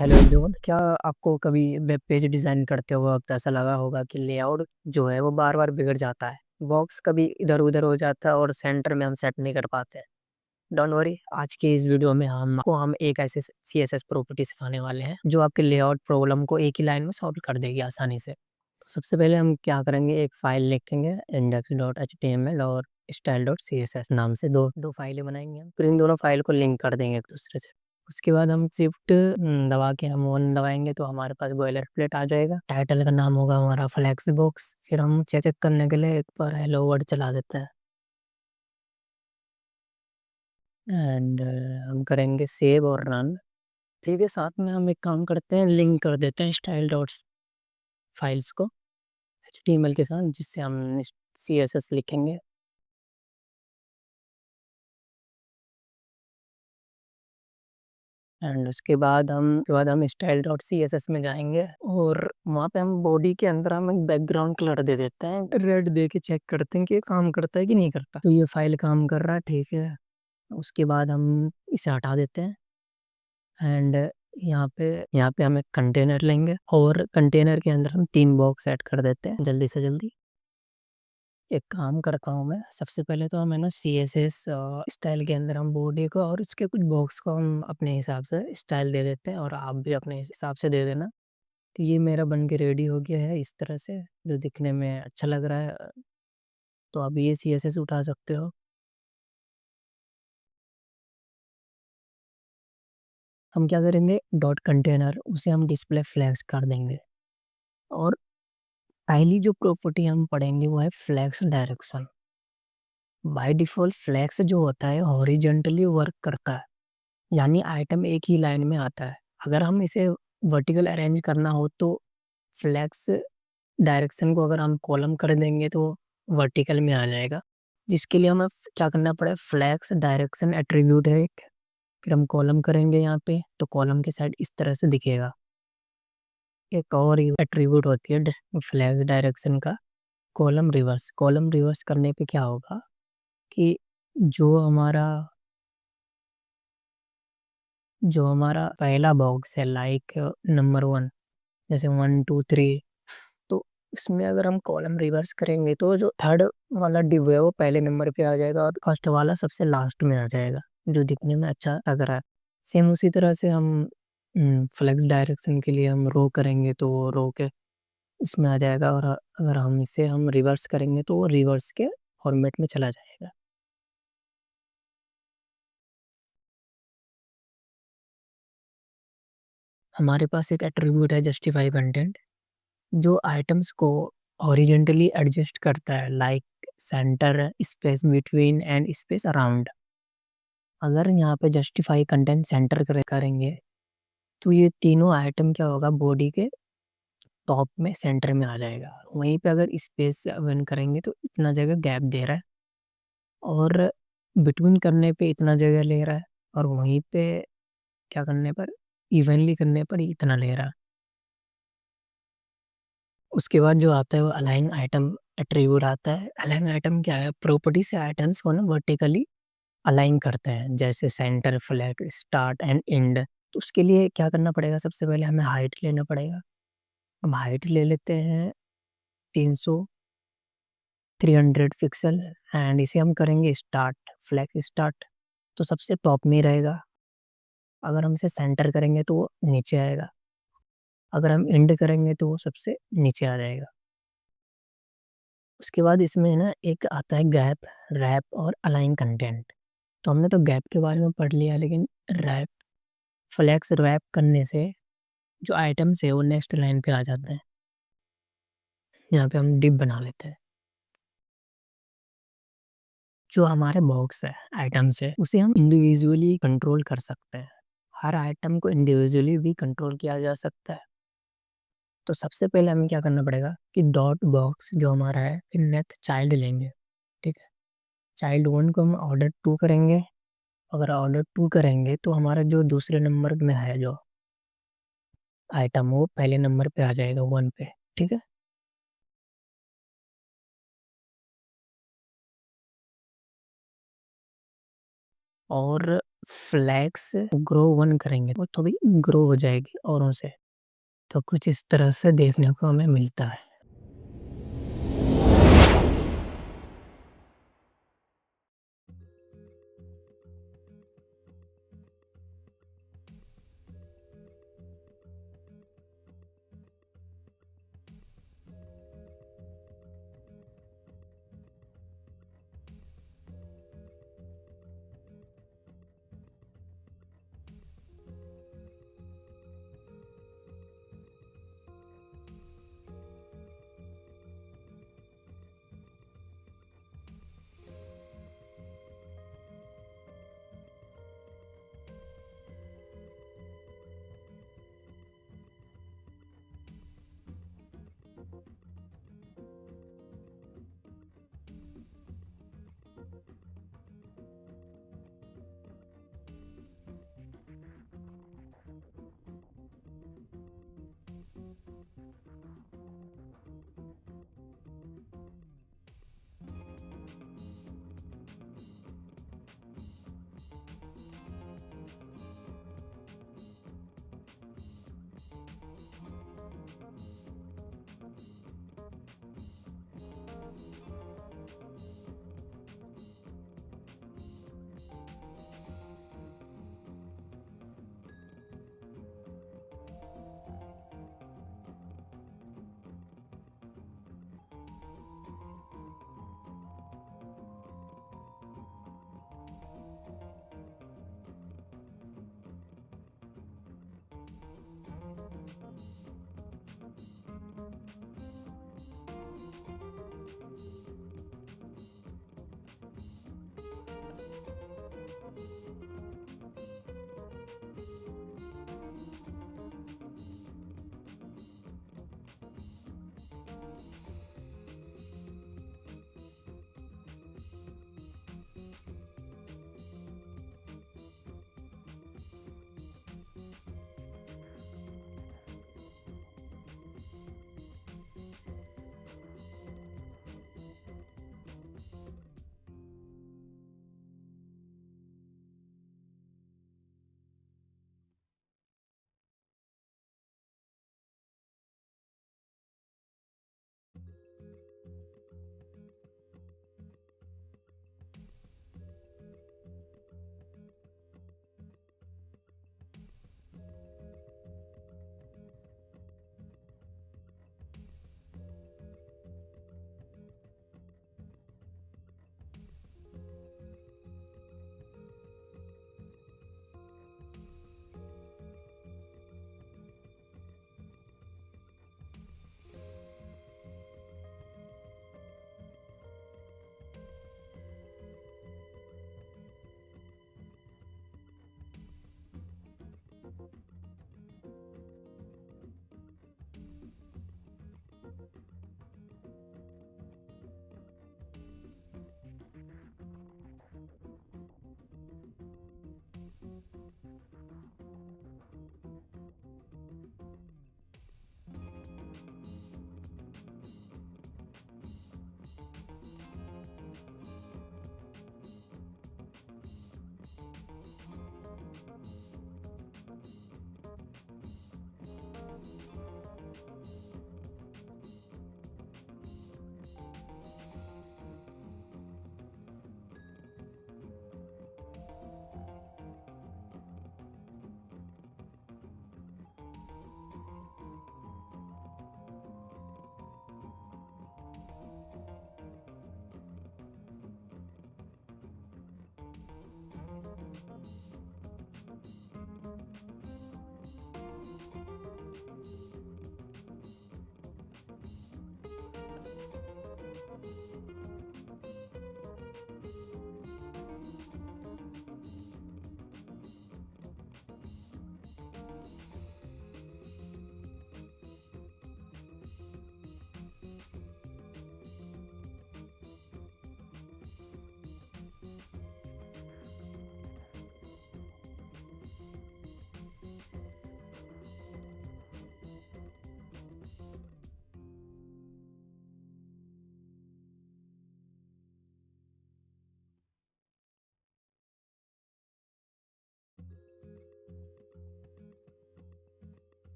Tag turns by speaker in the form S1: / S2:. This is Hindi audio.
S1: हेलो एवरीवन, क्या आपको कभी वेब पेज डिज़ाइन करते वक़्त ऐसा लगा होगा कि लेआउट जो है वो बार-बार बिगड़ जाता है? बॉक्स कभी इधर-उधर हो जाता है और सेंटर में हम सेट नहीं कर पाते हैं। डोंट वरी, आज की इस वीडियो में हम एक ऐसे सीएसएस प्रॉपर्टी सिखाने वाले हैं जो आपके लेआउट प्रॉब्लम को एक ही लाइन में सॉल्व कर देगी आसानी से। तो सबसे पहले हम क्या करेंगे, एक फ़ाइल लिखेंगे index.html और style.css नाम से दो फाइलें बनाएँगे हम। फिर इन दोनों फाइल को लिंक कर देंगे एक-दूसरे से। उसके बाद हम शिफ्ट दबा के हम 1 दबाएँगे तो हमारे पास बॉयलरप्लेट आ जाएगा। टाइटल का नाम होगा हमारा फ्लेक्सबॉक्स। फिर हम चेक करने के लिए एक बार हेलो वर्ल्ड चला देते हैं एंड हम करेंगे सेव और रन। ठीक है, साथ में हम एक काम करते हैं, लिंक कर देते हैं स्टाइल डॉट फाइल्स को एचटीएमएल के साथ, जिससे हम सीएसएस लिखेंगे। एंड उसके बाद हम स्टाइल डॉट सीएसएस में जाएँगे और वहाँ पे हम बॉडी के अंदर हम एक बैकग्राउंड कलर दे देते हैं। रेड दे के चेक करते हैं कि ये काम करता है कि नहीं करता। तो ये फ़ाइल काम कर रहा है, ठीक है। उसके बाद हम इसे हटा देते हैं एंड यहाँ पे हम एक कंटेनर लेंगे और कंटेनर के अंदर हम 3 बॉक्स ऐड कर देते हैं जल्दी से जल्दी। एक काम करता हूँ मैं, सबसे पहले तो हम है ना सीएसएस स्टाइल के अंदर हम बॉडी को और उसके कुछ बॉक्स को हम अपने हिसाब से स्टाइल दे देते हैं और आप भी अपने हिसाब से दे देना। तो ये मेरा बन के रेडी हो गया है इस तरह से, जो दिखने में अच्छा लग रहा है। तो आप ये सीएसएस उठा सकते हो। हम क्या करेंगे, डॉट कंटेनर उसे हम डिस्प्ले फ्लैग्स कर देंगे और पहली जो प्रॉपर्टी हम पढ़ेंगे वो है flags direction. By default flags जो होता है हॉरिज़ॉन्टली वर्क करता है, यानी आइटम एक ही लाइन में आता है। अगर हम इसे वर्टिकल अरेंज करना हो तो फ्लैग्स डायरेक्शन को अगर हम कॉलम कर देंगे तो वर्टिकल में आ जाएगा। जिसके लिए हमें क्या करना पड़ेगा, फ्लैग्स डायरेक्शन एट्रीब्यूट है एक, फिर हम कॉलम करेंगे यहाँ पे तो कॉलम के साइड इस तरह से दिखेगा। एक और एट्रीब्यूट होती है फ्लैग्स डायरेक्शन का, कॉलम रिवर्स। कॉलम रिवर्स करने पे क्या होगा कि जो हमारा जो हमारा पहला बॉक्स है लाइक नंबर 1, जैसे 1, 2, 3, तो इसमें अगर हम कॉलम रिवर्स करेंगे तो जो थर्ड वाला डिव है वो पहले नंबर पे आ जाएगा और फर्स्ट वाला सबसे लास्ट में आ जाएगा, जो दिखने में अच्छा लग रहा है। सेम उसी तरह से हम फ्लेक्स डायरेक्शन के लिए हम रो करेंगे तो वो रो के इसमें आ जाएगा और अगर हम रिवर्स करेंगे तो वो रिवर्स के फॉर्मेट में चला जाएगा। हमारे पास एक एट्रीब्यूट है जस्टिफाई कंटेंट, जो आइटम्स को हॉरिजॉन्टली एडजस्ट करता है like centre, space between and space around. अगर यहाँ पे जस्टिफाई कंटेंट सेंटर करेंगे तो ये तीनों आइटम क्या होगा, बॉडी के टॉप में सेंटर में आ जाएगा। वहीं पे अगर स्पेस वन करेंगे तो इतना जगह गैप दे रहा है और बिटवीन करने पे इतना जगह ले रहा है और वहीं पे क्या करने पर, इवनली करने पर इतना ले रहा है। उसके बाद जो आता है वो अलाइन आइटम एट्रीब्यूट आता है। अलाइन आइटम क्या है, प्रॉपर्टी से आइटम्स को ना वर्टिकली अलाइन करते हैं, जैसे centre, flag, start and and. तो उसके लिए क्या करना पड़ेगा, सबसे पहले हमें हाइट लेना पड़ेगा। हम हाइट ले लेते हैं 300 300 पिक्सल एंड इसे हम करेंगे स्टार्ट, फ्लैग स्टार्ट तो सबसे टॉप में ही रहेगा। अगर हम इसे सेंटर करेंगे तो वो नीचे आएगा, अगर हम एंड करेंगे तो वो सबसे नीचे आ जाएगा। उसके बाद इसमें ना एक आता है गैप, रैप और अलाइन कंटेंट। तो हमने तो गैप के बारे में पढ़ लिया, लेकिन रैप, फ्लेक्स रैप करने से जो आइटम्स है वो नेक्स्ट लाइन पे आ जाते हैं। यहाँ पे हम डिप बना लेते हैं। जो हमारे बॉक्स है, आइटम्स है, उसे हम इंडिविजुअली कंट्रोल कर सकते हैं। हर आइटम को इंडिविजुअली भी कंट्रोल किया जा सकता है। तो सबसे पहले हमें क्या करना पड़ेगा कि डॉट बॉक्स जो हमारा है, फिर नेक्स्ट चाइल्ड लेंगे। ठीक है, चाइल्ड 1 को हम ऑर्डर 2 करेंगे। अगर ऑर्डर 2 करेंगे तो हमारा जो दूसरे नंबर में है जो आइटम, वो पहले नंबर पे आ जाएगा 1 पे। ठीक है, और फ्लैग्स ग्रो 1 करेंगे वो थोड़ी ग्रो हो जाएगी औरों से। तो कुछ इस तरह से देखने को हमें मिलता है।